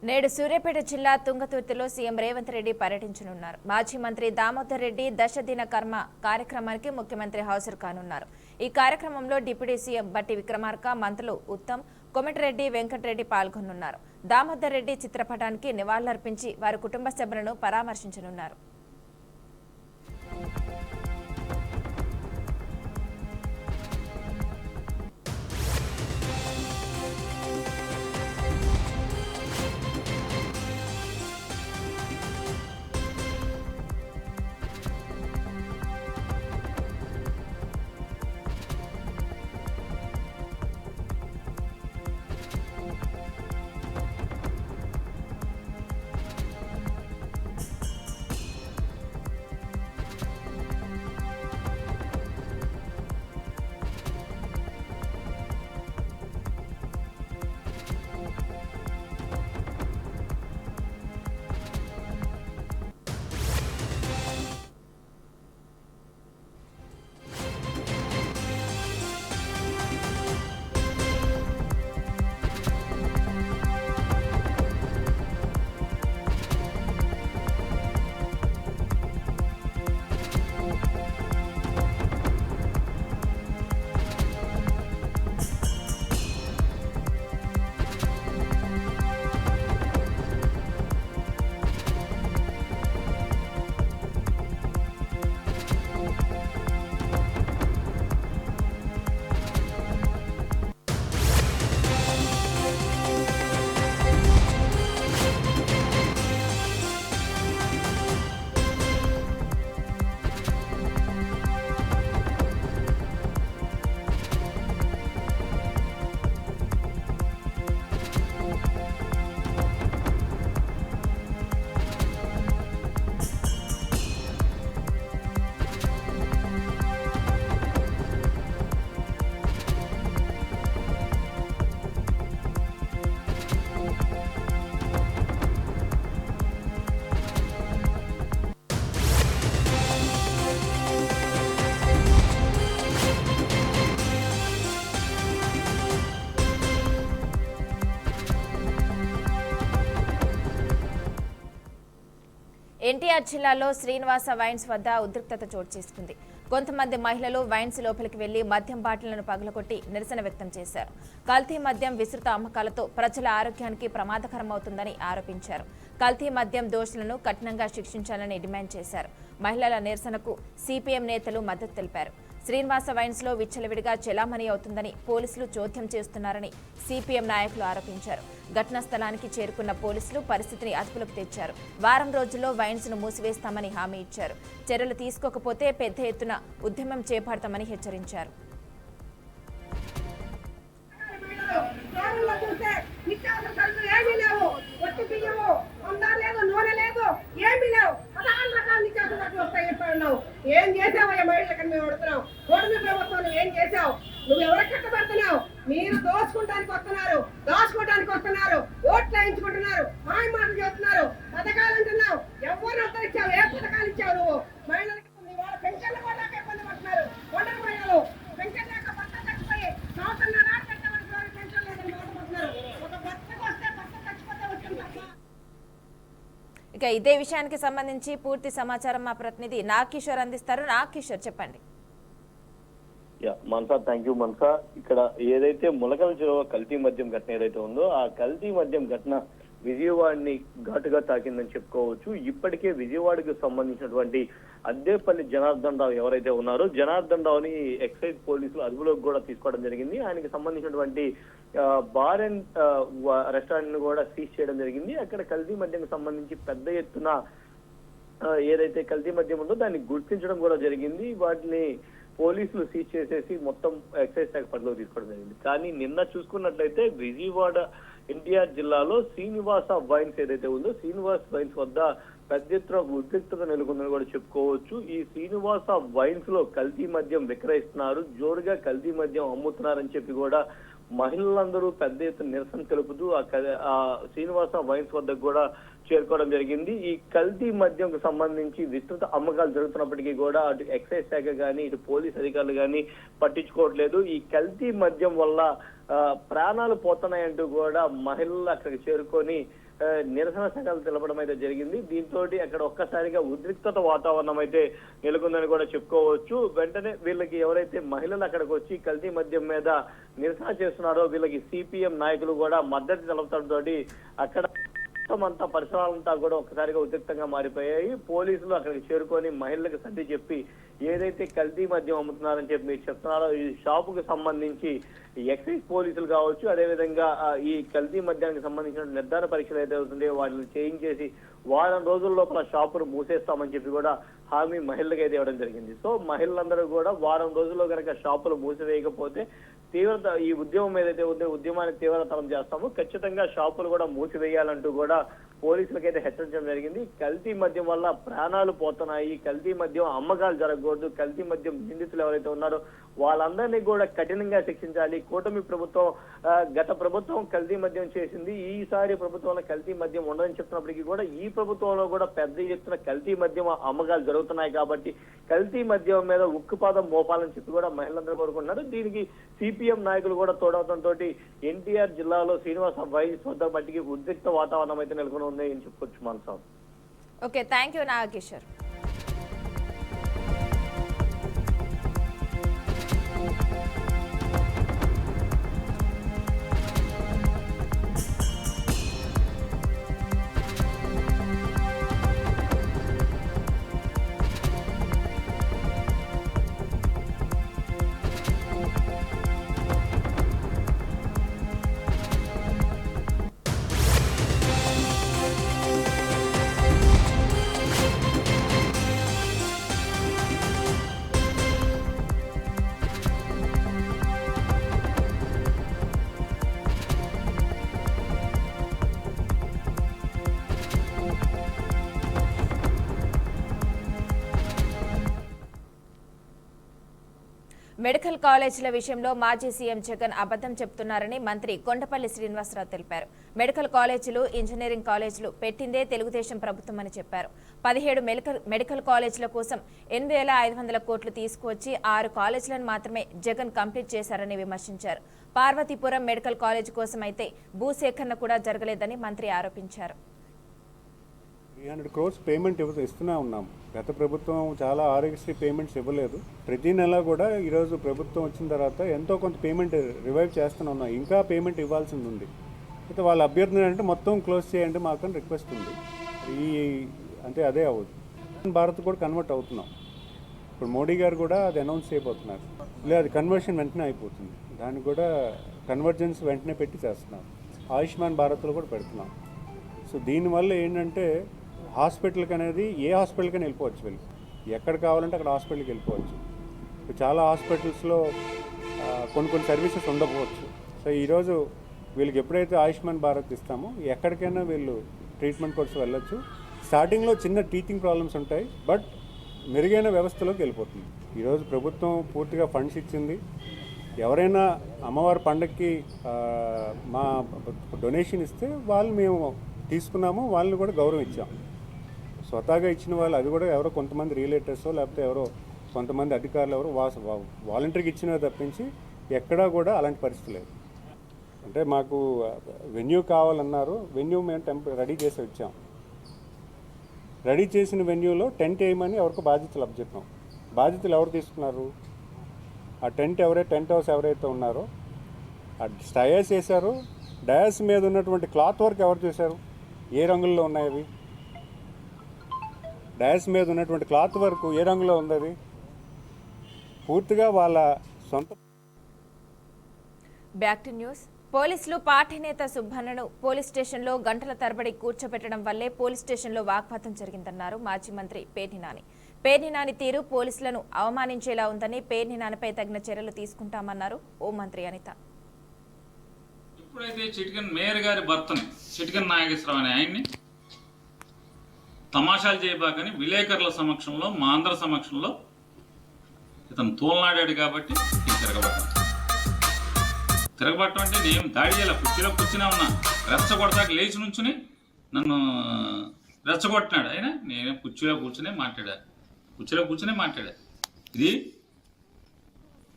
నేడు సూర్యాపేట జిల్లా తుంగతుర్తిలో సీఎం రేవంత్ రెడ్డి పర్యటించనున్నారు. మాజీ మంత్రి దామోదర్ రెడ్డి దశదిన కర్మ కార్యక్రమానికి ముఖ్యమంత్రి హాజరు కానున్నారు. ఈ కార్యక్రమంలో డిప్యూటీ సీఎం బట్టి విక్రమార్క, మంత్రులు ఉత్తమ్, కోమటిరెడ్డి వెంకటరెడ్డి పాల్గొనున్నారు. దామోదర్ రెడ్డి చిత్రపటానికి నివాళులర్పించి వారి కుటుంబ సభ్యులను పరామర్శించనున్నారు. ఎన్టీఆర్ జిల్లాలో శ్రీనివాస వైన్స్ వద్ద ఉద్రిక్తత చోటు చేసుకుంది. కొంతమంది మహిళలు వైన్స్ లోపలికి వెళ్లి మద్యం బాటిళ్లను పగలగొట్టి నిరసన వ్యక్తం చేశారు. కల్తీ మద్యం విస్తృత అమ్మకాలతో ప్రజల ఆరోగ్యానికి ప్రమాదకరమవుతుందని ఆరోపించారు. కల్తీ మద్యం దోషులను కఠినంగా శిక్షించాలని డిమాండ్ చేశారు. మహిళల నిరసనకు సిపిఎం నేతలు మద్దతు తెలిపారు. శ్రీనివాస వైన్స్ లో విచ్చలవిడిగా చెలామణి అవుతుందని పోలీసులు చోద్యం చేస్తున్నారని సిపిఎం నాయకులు ఆరోపించారు. ఘటనా స్థలానికి చేరుకున్న పోలీసులు పరిస్థితిని అదుపులోకి తెచ్చారు. వారం రోజుల్లో వైన్స్ ను మూసివేస్తామని హామీ ఇచ్చారు. చర్యలు తీసుకోకపోతే పెద్ద ఎత్తున ఉద్యమం చేపడతామని హెచ్చరించారు. ఏం చేసావయ్యా మహిళలకు మేము అడుగుతున్నాం. ఓటమి ప్రభుత్వం ఏం చేసావు? నువ్వు ఎవరికి కట్టబడుతున్నావు? మీరు దోచుకోవడానికి వస్తున్నారు, ఓట్లు వేయించుకుంటున్నారు, మాయ మాటలు చెబుతున్నారు, పథకాలు అంటున్నావు. ఎవరు ఉత్తరిచ్చావు? ఏ పథకాలు ఇచ్చావు నువ్వు? మహిళలకు పెన్షన్లు కూడా ఇబ్బంది పడుతున్నారు. ఒంటరి మహిళలు పెన్షన్ లేక భర్త చచ్చిపోయి సంవత్సరం పెట్టబడుతున్నారు, పెన్షన్ లేదని బాధపడుతున్నారు. ఒక భర్తకు వస్తే భర్త చచ్చిపోతే వచ్చింది తప్ప. ఇక ఇదే విషయానికి సంబంధించి పూర్తి సమాచారం మా ప్రతినిధి నాగకిషోర్ అందిస్తారు. నాగకిషోర్, చెప్పండి. మనసా, థ్యాంక్ యూ మనసా. ఇక్కడ ఏదైతే ములకల చెరువు కల్తీ మద్యం ఘటన ఏదైతే ఉందో ఆ కల్తీ మద్యం ఘటన విజయవాడని ఘాటుగా తాకిందని చెప్పుకోవచ్చు. ఇప్పటికే విజయవాడకు సంబంధించినటువంటి అద్దేపల్లి జనార్దన్ రావు ఎవరైతే ఉన్నారో జనార్దన్ రావుని ఎక్సైజ్ పోలీసులు అదుపులోకి కూడా తీసుకోవడం జరిగింది. ఆయనకి సంబంధించినటువంటి బార్ అండ్ రెస్టారెంట్ ను కూడా సీజ్ చేయడం జరిగింది. అక్కడ కల్తీ మద్యం సంబంధించి పెద్ద ఎత్తున ఏదైతే కల్తీ మద్యం ఉందో దాన్ని గుర్తించడం కూడా జరిగింది. వాటిని పోలీసులు సీజ్ చేసేసి మొత్తం ఎక్సైజ్ శాఖ పరిధిలోకి తీసుకోవడం జరిగింది. కానీ నిన్న చూసుకున్నట్లయితే విజయవాడ ఎన్టీఆర్ జిల్లాలో శ్రీనివాస వైన్స్ ఏదైతే ఉందో శ్రీనివాస వైన్స్ వద్ద పెద్ద ఎత్తున ఉద్రిక్తత నెలకొందని కూడా చెప్పుకోవచ్చు. ఈ శ్రీనివాస వైన్స్ లో కల్తీ మద్యం విక్రయిస్తున్నారు, జోరుగా కల్తీ మద్యం అమ్ముతున్నారని చెప్పి కూడా మహిళలందరూ పెద్ద ఎత్తున నిరసన తెలుపుతూ ఆ శ్రీనివాస వైన్స్ వద్దకు కూడా చేరుకోవడం జరిగింది. ఈ కల్తీ మద్యంకు సంబంధించి విస్తృత అమ్మకాలు జరుగుతున్నప్పటికీ కూడా అటు ఎక్సైజ్ శాఖ కానీ ఇటు పోలీస్ అధికారులు కానీ పట్టించుకోవట్లేదు. ఈ కల్తీ మద్యం వల్ల ప్రాణాలు పోతున్నాయంటూ కూడా మహిళలు అక్కడికి చేరుకొని నిరసన సంఘాలు తెలపడం అయితే జరిగింది. దీంతో అక్కడ ఒక్కసారిగా ఉద్రిక్తత వాతావరణం అయితే నెలకొందని కూడా చెప్పుకోవచ్చు. వెంటనే వీళ్ళకి ఎవరైతే మహిళలు అక్కడికి వచ్చి కల్తీ మద్యం మీద నిరసన చేస్తున్నారో వీళ్ళకి సిపిఎం నాయకులు కూడా మద్దతు తెలపడంతో అక్కడ అంతా పరిసరాలంతా కూడా ఒక్కసారిగా ఉద్రిక్తంగా మారిపోయాయి. పోలీసులు అక్కడికి చేరుకొని మహిళలకు సర్ది చెప్పి ఏదైతే కల్తీ మద్యం అమ్ముతున్నారని చెప్పి మీరు చెప్తున్నారో ఈ షాపుకు సంబంధించి ఎక్సైజ్ పోలీసులు కావచ్చు, అదేవిధంగా ఈ కల్తీ మద్యానికి సంబంధించిన నిర్ధారణ పరీక్షలు ఏదైతే అవుతుందో వాటిని చేయించేసి వారం రోజుల లోపల షాపును మూసేస్తామని చెప్పి కూడా హామీ మహిళలకు అయితే ఇవ్వడం జరిగింది. సో మహిళలందరూ కూడా వారం రోజుల్లో కనుక షాపులు మూసివేయకపోతే తీవ్రత ఈ ఉద్యమం ఏదైతే ఉందో ఉద్యమాన్ని తీవ్రతరం చేస్తాము, ఖచ్చితంగా షాపులు కూడా మూసివేయాలంటూ కూడా పోలీసులకైతే హెచ్చరించడం జరిగింది. కల్తీ మద్యం వల్ల ప్రాణాలు పోతున్నాయి, కల్తీ మద్యం అమ్మకాలు జరగకూడదు, కల్తీ మద్యం నిందితులు ఎవరైతే ఉన్నారో వాళ్ళందరినీ కూడా కఠినంగా శిక్షించాలి. కూటమి ప్రభుత్వం గత ప్రభుత్వం కల్తీ మద్యం చేసింది, ఈసారి ప్రభుత్వంలో కల్తీ మద్యం ఉండదని చెప్తున్నప్పటికీ కూడా ఈ ప్రభుత్వంలో కూడా పెద్ద ఎత్తున కల్తీ మద్యం అమ్మకాలు జరుగుతున్నాయి కాబట్టి కల్తీ మద్యం మీద ఉక్కుపాదం మోపాలని చెప్పి కూడా మహిళలందరూ కోరుకుంటున్నారు. దీనికి సిపిఎం నాయకులు కూడా తోడవడంతో ఎన్టీఆర్ జిల్లాలో శ్రీనివాస వైన్స్ వద్ద మట్టికి ఉద్రిక్త వాతావరణం అయితే నెలకొని ఉంది అని చెప్పుకోవచ్చు. Manasa okay, thank you Nagakishore. Medical కాలేజీల విషయంలో మాజీ సీఎం జగన్ అబద్ధం చెబుతున్నారని మంత్రి కొండపల్లి శ్రీనివాసరావు తెలిపారు. మెడికల్ కాలేజీలు, ఇంజనీరింగ్ కాలేజీలు పెట్టిందే తెలుగుదేశం ప్రభుత్వం అని చెప్పారు. 17 మెడికల్ కాలేజీల కోసం 8,500 కోట్లు తీసుకువచ్చి 6 కాలేజీలను మాత్రమే జగన్ కంప్లీట్ చేశారని విమర్శించారు. పార్వతీపురం మెడికల్ కాలేజీ కోసం అయితే భూసేకరణ కూడా జరగలేదని మంత్రి ఆరోపించారు. 300 crores పేమెంట్ ఇస్తూనే ఉన్నాం. గత ప్రభుత్వం చాలా ఆరోగ్యశ్రీ పేమెంట్స్ ఇవ్వలేదు. ప్రతి నెల కూడా ఈరోజు ప్రభుత్వం వచ్చిన తర్వాత ఎంతో కొంత పేమెంట్ రివైవ్ చేస్తూనే ఉన్నాం. ఇంకా పేమెంట్ ఇవ్వాల్సింది ఉంది. అయితే వాళ్ళ అభ్యర్థన అంటే మొత్తం క్లోజ్ చేయండి మాకు రిక్వెస్ట్ ఉంది. అంటే అదే అవ్వదు. భారత్ కూడా కన్వర్ట్ అవుతున్నాం. ఇప్పుడు మోడీ గారు కూడా అది అనౌన్స్ చేయబోతున్నారు. లేదు, అది కన్వర్షన్ వెంటనే అయిపోతుంది. దానికి కూడా కన్వర్జెన్స్ వెంటనే పెట్టి చేస్తున్నాం. ఆయుష్మాన్ భారత్లో కూడా పెడుతున్నాం. సో దీనివల్ల ఏంటంటే హాస్పిటల్కి అనేది ఏ హాస్పిటల్కైనా వెళ్ళిపోవచ్చు. వీళ్ళు ఎక్కడ కావాలంటే అక్కడ హాస్పిటల్కి వెళ్ళిపోవచ్చు. చాలా హాస్పిటల్స్లో కొన్ని సర్వీసెస్ ఉండకపోవచ్చు. సో ఈరోజు వీళ్ళకి ఎప్పుడైతే ఆయుష్మాన్ భారత్ ఇస్తామో ఎక్కడికైనా వీళ్ళు ట్రీట్మెంట్ కోసం వెళ్ళొచ్చు. స్టార్టింగ్లో చిన్న టీచింగ్ ప్రాబ్లమ్స్ ఉంటాయి, బట్ మెరుగైన వ్యవస్థలోకి వెళ్ళిపోతుంది. ఈరోజు ప్రభుత్వం పూర్తిగా ఫండ్స్ ఇచ్చింది. ఎవరైనా అమ్మవారి పండగకి మా డొనేషన్ ఇస్తే వాళ్ళు మేము తీసుకున్నాము, వాళ్ళని కూడా గౌరవం ఇచ్చాం. స్వతహాగా ఇచ్చిన వాళ్ళు అది కూడా ఎవరో కొంతమంది రిలేటర్సో లేకపోతే ఎవరో కొంతమంది అధికారులు ఎవరో వాలంటరీకి ఇచ్చినవి తప్పించి ఎక్కడా కూడా అలాంటి పరిస్థితి లేదు. అంటే మాకు వెన్యూ కావాలన్నారు. వెన్యూ మేము రెడీ చేసి వచ్చాం. రెడీ చేసిన వెన్యూలో టెంట్ వేయమని ఎవరికో బాధ్యతలు అప్పచెప్పాం. బాధ్యతలు ఎవరు తీసుకున్నారు? ఆ టెంట్ హౌస్ ఎవరైతే ఉన్నారో ఆ డయాస్ వేశారు. డయాస్ మీద ఉన్నటువంటి క్లాత్ వర్క్ ఎవరు చేశారు? ఏ రంగుల్లో ఉన్నాయి అవి? డయాస్ మీద ఉన్నటువంటి క్లాత్ వర్క్ ఏ రంగులో ఉంది? అది పూర్తిగా వాళ్ళ సొంత. Back to news. పోలీసులు పార్టీ నేత సుబ్బన్నను పోలీస్ స్టేషన్లో గంటల తరబడి కూర్చోబెట్టడం వల్లే పోలీస్ స్టేషన్లో వాగ్వాదం జరిగిందన్నారు మాజీ మంత్రి పేర్ని నాని. పేర్ని నాని తీరు పోలీసులను అవమానించేలా ఉందని పేర్ని నానిపై తగిన చర్యలు తీసుకుంటామన్నారు హోంమంత్రి అనిత. ఎప్పుడైతే చిటికన్ మేయర్ గారి భర్తని చిటికన్ నాగేశ్వరరావు అనే ఆయన్ని తమాషాలు చేయబాకని విలేకరుల సమక్షంలో మా అందరి సమక్షంలో ఇతను తోలనాడాడు కాబట్టి తిరగబట్టం అంటే నేను దాడి చేయాలి. కుర్చీలో కూర్చునే ఉన్నా, రెచ్చగొడతాక లేచి నుంచుని నన్ను రెచ్చగొట్టినాడు. అయినా నేను కుర్చీలో కూర్చునే మాట్లాడా. ఇది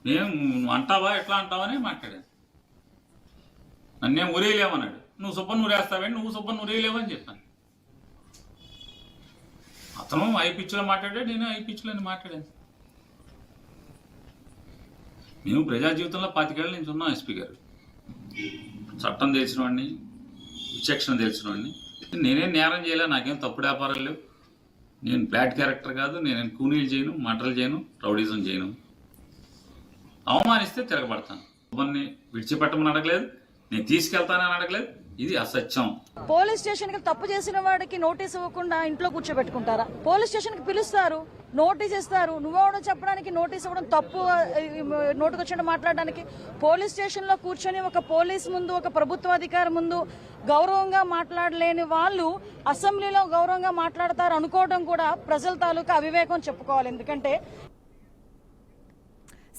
మేము అంటావా ఎట్లా అంటావని మాట్లాడా. నన్నేం ఊరేయలేమన్నాడు. నువ్వు సుబ్బన్ నూరేస్తావేంటి, నువ్వు సుబ్బన్ నూరేయలేవని చెప్పాను. అతను ఐ పిచ్లో మాట్లాడాడు, నేను ఐ పిచ్లోని మాట్లాడాను. మేము ప్రజా జీవితంలో 25 ఏళ్ళ నుంచి ఉన్నాం. ఎస్పీ గారు చట్టం తెలిసిన వాడిని, విచక్షణ తెలిసిన వాడిని. నేనేం నేరం చేయలే, నాకేం తప్పుడు వ్యాపారాలు లేవు, నేను బ్యాడ్ క్యారెక్టర్ కాదు, నేను కూనీలు చేయను, మటర్లు చేయను, రౌడీజం చేయను. అవమానిస్తే తిరగబడతాను. సుబ్బన్ని విడిచిపెట్టమని అడగలేదు, నేను తీసుకెళ్తానని అడగలేదు. ఇది అసత్యం. పోలీస్ స్టేషన్ కి తప్పు చేసిన వాడికి నోటీస్ ఇవ్వకుండా ఇంట్లో కూర్చోబెట్టుకుంటారా? పోలీస్ స్టేషన్ కి పిలుస్తారు, నోటీస్ ఇస్తారు. నువ్వెవడో చెప్పడానికి నోటీస్ ఇవ్వడం తప్పు, నోటుకు వచ్చినట్టు మాట్లాడడానికి. పోలీస్ స్టేషన్ లో కూర్చొని ఒక పోలీస్ ముందు, ఒక ప్రభుత్వ అధికారి ముందు గౌరవంగా మాట్లాడలేని వాళ్ళు అసెంబ్లీలో గౌరవంగా మాట్లాడతారు అనుకోవడం కూడా ప్రజల తాలూకా అవివేకం చెప్పుకోవాలి. ఎందుకంటే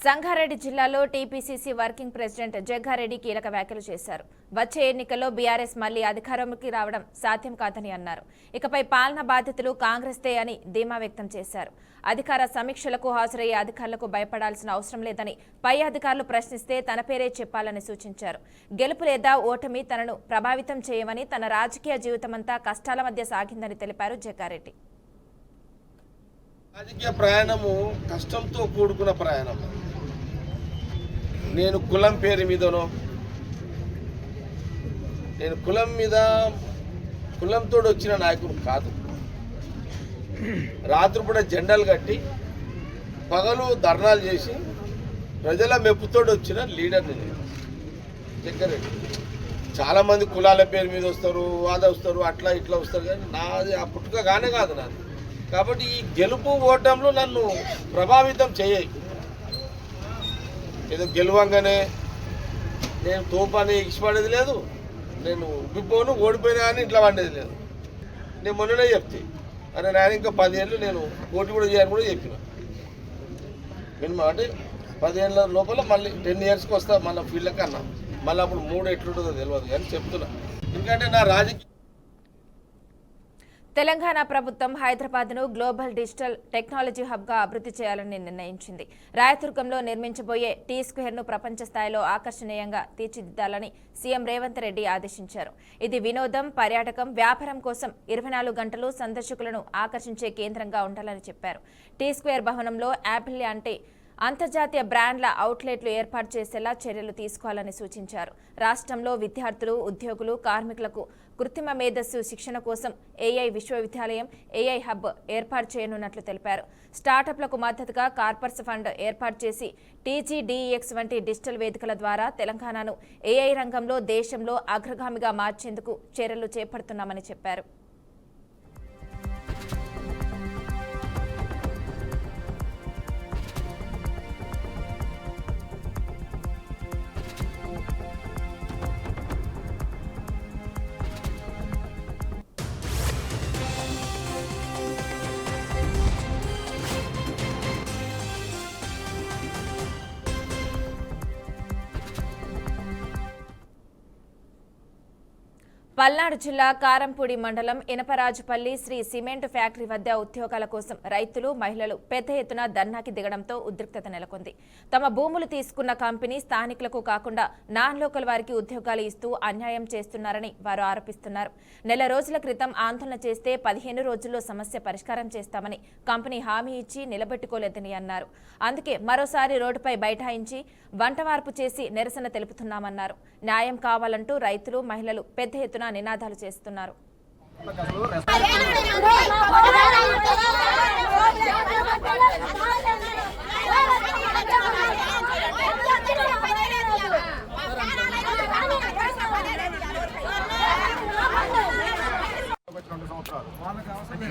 సంగారెడ్డి జిల్లాలో టీపీసీసీ వర్కింగ్ ప్రెసిడెంట్ జగ్గారెడ్డి కీలక వ్యాఖ్యలు చేశారు. వచ్చే ఎన్నికల్లో బీఆర్ఎస్ మళ్లీ అధికారంలోకి రావడం సాధ్యం కాదని అన్నారు. ఇకపై పాలనా బాధ్యతలు కాంగ్రెస్దే అని ధీమా వ్యక్తం చేశారు. అధికార సమీక్షలకు హాజరయ్యే అధికారులకు భయపడాల్సిన అవసరం లేదని, పై అధికారులు ప్రశ్నిస్తే తన పేరే చెప్పాలని సూచించారు. గెలుపు లేదా ఓటమి తనను ప్రభావితం చేయమని, తన రాజకీయ జీవితమంతా కష్టాల మధ్య సాగిందని తెలిపారు జగ్గారెడ్డి. రాజకీయ ప్రయాణము కష్టంతో కూడుకున్న ప్రయాణం. నేను కులం పేరు మీదనో, నేను కులం మీద కులంతో వచ్చిన నాయకుడు కాదు. రాత్రిపూట జెండాలు కట్టి పగలు ధర్నాలు చేసి ప్రజల మెప్పుతోడు వచ్చిన లీడర్ని నేను జగ్గారెడ్డి. చాలామంది కులాల పేరు మీద వస్తారు, వాద వస్తారు, అట్లా ఇట్లా వస్తారు, కానీ నాది ఆ పుట్టుకగానే కాదు నాది. కాబట్టి ఈ గెలుపు ఓటంలో నన్ను ప్రభావితం చేయాయి. ఏదో గెలవంగానే నేను తోపాని ఇష్టపడేది లేదు, నేను ఉబ్బిపోను ఓడిపోయినా అని ఇట్లా వండేది లేదు. నేను మొన్ననే చెప్తే అరే నేను ఇంకా 10 ఏళ్ళు నేను పోటీ కూడా చేయాలని కూడా చెప్పిన. మినిమం అంటే 10 ఏళ్ళ లోపల మళ్ళీ 10 ఇయర్స్కి వస్తా మళ్ళీ ఫీల్డ్కి అన్నా. మళ్ళీ అప్పుడు 3 ఎట్లుంటుందో తెలియదు కానీ చెప్తున్నా. ఎందుకంటే నా రాజకీయ తెలంగాణ ప్రభుత్వం హైదరాబాద్ను గ్లోబల్ డిజిటల్ టెక్నాలజీ హబ్గా అభివృద్ధి చేయాలని నిర్ణయించింది. రాయదుర్గంలో నిర్మించబోయే టీ స్క్వేర్ను ప్రపంచ స్థాయిలో ఆకర్షణీయంగా తీర్చిదిద్దాలని సీఎం రేవంత్ రెడ్డి ఆదేశించారు. ఇది వినోదం, పర్యాటకం, వ్యాపారం కోసం 24 గంటలు సందర్శకులను ఆకర్షించే కేంద్రంగా ఉండాలని చెప్పారు. టీ స్క్వేర్ భవనంలో యాపిల్ లాంటి అంతర్జాతీయ బ్రాండ్ల అవుట్లెట్లు ఏర్పాటు చేసేలా చర్యలు తీసుకోవాలని సూచించారు. రాష్ట్రంలో విద్యార్థులు, ఉద్యోగులు, కార్మికులకు కృత్రిమ మేధస్సు శిక్షణ కోసం ఏఐ విశ్వవిద్యాలయం, ఏఐ హబ్ ఏర్పాటు చేయనున్నట్లు తెలిపారు. స్టార్టప్లకు మద్దతుగా కార్పొరేట్ ఫండ్ ఏర్పాటు చేసి టీజీడీఎక్స్ వంటి డిజిటల్ వేదికల ద్వారా తెలంగాణను ఏఐ రంగంలో దేశంలో అగ్రగామిగా మార్చేందుకు చర్యలు చేపడుతున్నామని చెప్పారు. పల్నాడు జిల్లా కారంపూడి మండలం ఇనపరాజుపల్లి శ్రీ సిమెంట్ ఫ్యాక్టరీ వద్ద ఉద్యోగాల కోసం రైతులు, మహిళలు పెద్ద ఎత్తున ధర్నాకి దిగడంతో ఉద్రిక్తత నెలకొంది. తమ భూములు తీసుకున్న కంపెనీ స్థానికులకు కాకుండా నాన్ లోకల్ వారికి ఉద్యోగాలు ఇస్తూ అన్యాయం చేస్తున్నారని వారు ఆరోపిస్తున్నారు. నెల రోజుల క్రితం ఆందోళన చేస్తే 15 రోజుల్లో సమస్య పరిష్కారం చేస్తామని కంపెనీ హామీ ఇచ్చి నిలబెట్టుకోలేదని అన్నారు. అందుకే మరోసారి రోడ్డుపై బైఠాయించి వంటవార్పు చేసి నిరసన తెలుపుతున్నామన్నారు. న్యాయం కావాలంటూ రైతులు, మహిళలు పెద్ద ఎత్తున నినాదాలు చేస్తున్నారు.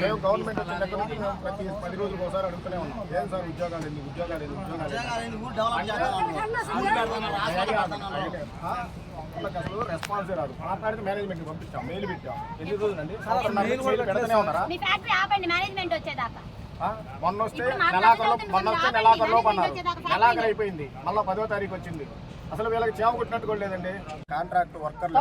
మేము గవర్నమెంట్ వచ్చిన దగ్గర నుంచి మేము ప్రతి 10 రోజులకు ఒకసారి అడుగుతూనే ఉన్నాం. ఏం సార్ ఉద్యోగాలు ఎందుకు, ఉద్యోగాలు ఎందుకు, వాళ్ళకి అసలు రెస్పాన్సే రాదు. మాట్లాడితే మేనేజ్మెంట్ పంపించాం, మెయిల్ పెట్టాం. ఎన్ని రోజులండి పెడుతూనే ఉన్నారా? మొన్న వస్తే నెలాఖరులోపు అన్నారు. నెలాఖరు అయిపోయింది, మళ్ళీ 10వ తారీఖు వచ్చింది. అసలు వీళ్ళకి చేమ కొట్టినట్టు కూడా లేదండి. కాంట్రాక్ట్ వర్కర్లు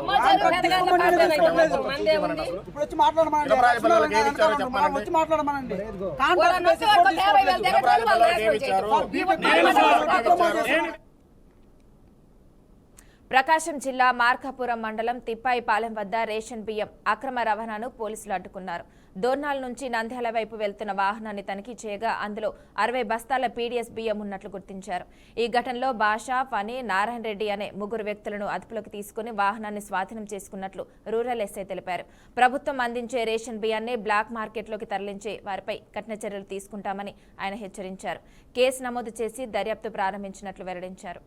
ప్రకాశం జిల్లా మార్కాపురం మండలం తిప్పాయిపాలెం వద్ద రేషన్ బియ్యం అక్రమ రవాణాను పోలీసులు అడ్డుకున్నారు. దోర్నాల నుంచి నంద్యాల వైపు వెళ్తున్న వాహనాన్ని తనిఖీ చేయగా అందులో 60 బస్తాల పీడీఎస్ బియ్యం ఉన్నట్లు గుర్తించారు. ఈ ఘటనలో బాషా, ఫనీ, నారాయణ రెడ్డి అనే 3 వ్యక్తులను అదుపులోకి తీసుకుని వాహనాన్ని స్వాధీనం చేసుకున్నట్లు రూరల్ ఎస్ఐ తెలిపారు. ప్రభుత్వం అందించే రేషన్ బియ్యాన్ని బ్లాక్ మార్కెట్లోకి తరలించే వారిపై కఠిన చర్యలు తీసుకుంటామని ఆయన హెచ్చరించారు. కేసు నమోదు చేసి దర్యాప్తు ప్రారంభించినట్లు వెల్లడించారు.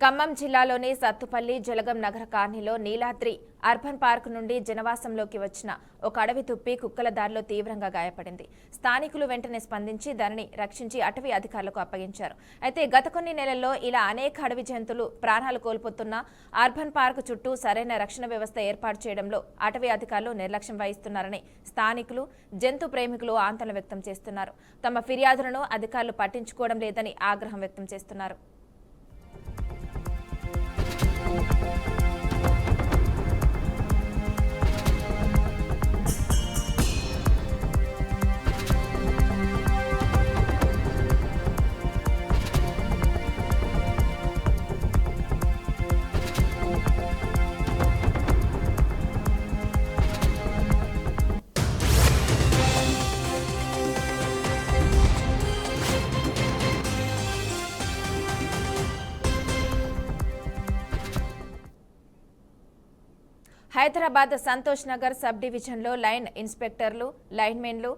ఖమ్మం జిల్లాలోని సత్తుపల్లి జలగం నగర కాలనీలో నీలాద్రి అర్బన్ పార్క్ నుండి జనవాసంలోకి వచ్చిన ఒక అడవి తుప్పి కుక్కల దారిలో తీవ్రంగా గాయపడింది. స్థానికులు వెంటనే స్పందించి దానిని రక్షించి అటవీ అధికారులకు అప్పగించారు. అయితే గత కొన్ని నెలల్లో ఇలా అనేక అడవి జంతువులు ప్రాణాలు కోల్పోతున్న అర్బన్ పార్క్ చుట్టూ సరైన రక్షణ వ్యవస్థ ఏర్పాటు చేయడంలో అటవీ అధికారులు నిర్లక్ష్యం వహిస్తున్నారని స్థానికులు, జంతు ప్రేమికులు ఆందోళన వ్యక్తం చేస్తున్నారు. తమ ఫిర్యాదులను అధికారులు పట్టించుకోవడం లేదని ఆగ్రహం వ్యక్తం చేస్తున్నారు. హైదరాబాద్ సంతోష్ నగర్ సబ్ డివిజన్లో లైన్ ఇన్స్పెక్టర్లు, లైన్మెన్లు,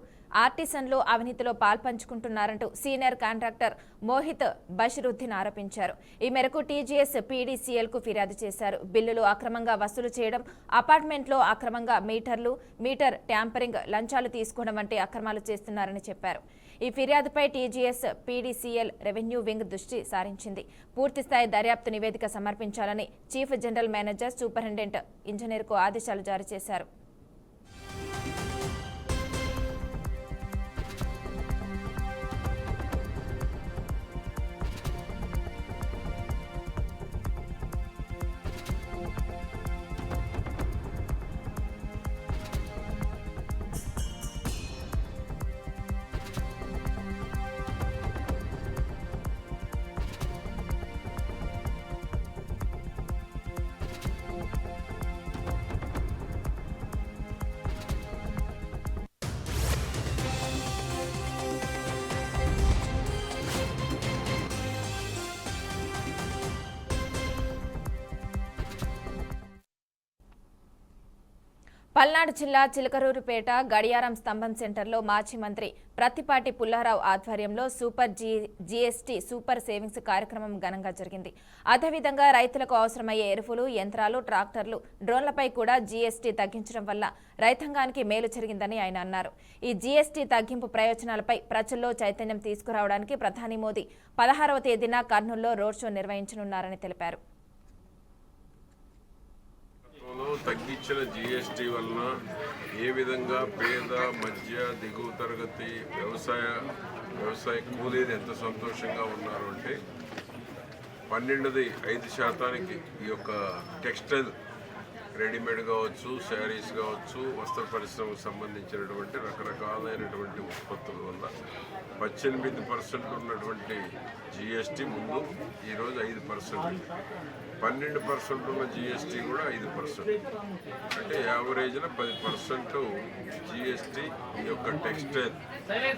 ఆర్టిసన్లు అవినీతిలో పాల్పంచుకుంటున్నారంటూ సీనియర్ కాంట్రాక్టర్ మోహిత్ బషీరుద్దీన్ ఆరోపించారు. ఈ మేరకు టీజీఎస్ పీడీసీఎల్కు ఫిర్యాదు చేశారు. బిల్లులు అక్రమంగా వసూలు చేయడం, అపార్ట్మెంట్లో అక్రమంగా మీటర్ ట్యాంపరింగ్, లంచాలు తీసుకోవడం వంటి అక్రమాలు చేస్తున్నారని చెప్పారు. ఈ ఫిర్యాదుపై టీజీఎస్ పీడీసీఎల్ రెవెన్యూ వింగ్ దృష్టి సారించింది. పూర్తిస్థాయి దర్యాప్తు నివేదిక సమర్పించాలని చీఫ్ జనరల్ మేనేజర్, సూపరింటెండెంట్ ఇంజనీర్కు ఆదేశాలు జారీ చేశారు. పల్నాడు జిల్లా చిలకలూరుపేట గడియారం స్తంభం సెంటర్లో మాజీ మంత్రి ప్రత్తిపాటి పుల్లారావు ఆధ్వర్యంలో సూపర్ జీఎస్టీ సూపర్ సేవింగ్స్ కార్యక్రమం ఘనంగా జరిగింది. అదేవిధంగా రైతులకు అవసరమయ్యే ఎరువులు, యంత్రాలు, ట్రాక్టర్లు, డ్రోన్లపై కూడా జీఎస్టీ తగ్గించడం వల్ల రైతాంగానికి మేలు జరిగిందని ఆయన అన్నారు. ఈ జీఎస్టీ తగ్గింపు ప్రయోజనాలపై ప్రజల్లో చైతన్యం తీసుకురావడానికి ప్రధాని మోదీ 16వ తేదీన కర్నూలులో రోడ్ షో నిర్వహించనున్నారని తెలిపారు. తగ్గించిన జీఎస్టీ వలన ఏ విధంగా పేద, మధ్య, దిగువ తరగతి వ్యవసాయ కూలీలు ఎంత సంతోషంగా ఉన్నారు అంటే 12.5% ఈ యొక్క టెక్స్టైల్ రెడీమేడ్ కావచ్చు, శారీస్ కావచ్చు, వస్త్ర పరిశ్రమకు సంబంధించినటువంటి రకరకాలైనటువంటి ఉత్పత్తుల వల్ల 18% ఉన్నటువంటి జీఎస్టీ ముందు ఈరోజు 5%, 12% ఉన్న జీఎస్టీ కూడా 5%, అంటే యావరేజ్న 10% జీఎస్టీ ఈ యొక్క టెక్స్టైల్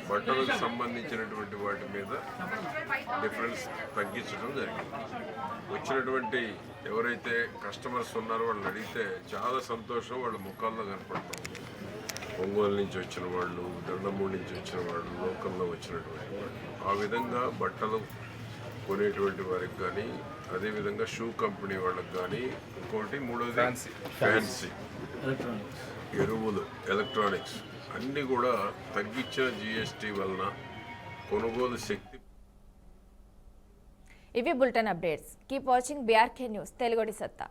బట్టలకు సంబంధించినటువంటి వాటి మీద డిఫరెన్స్ తగ్గించడం జరిగింది. వచ్చినటువంటి ఎవరైతే కస్టమర్స్ ఉన్నారో వాళ్ళని అడిగితే చాలా సంతోషం వాళ్ళ ముఖాల్లో కనపడతాం. ఒంగోలు నుంచి వచ్చిన వాళ్ళు, దండమూడి నుంచి వచ్చిన వాళ్ళు, లోకల్లో వచ్చినటువంటి వాళ్ళు, ఆ విధంగా బట్టలు కొనేటువంటి వారికి కానీ, అదేవిధంగా షూ కంపెనీ వాళ్ళకి కానీ, ఇంకోటి మూడోది ఫ్యాన్సీ, ఎరువులు, ఎలక్ట్రానిక్స్ అన్నీ కూడా తగ్గించిన జిఎస్టీ వలన కొనుగోలు శక్తి. ఇవి bulletin updates. Keep watching BRK news తెలుగుడి సత్తా.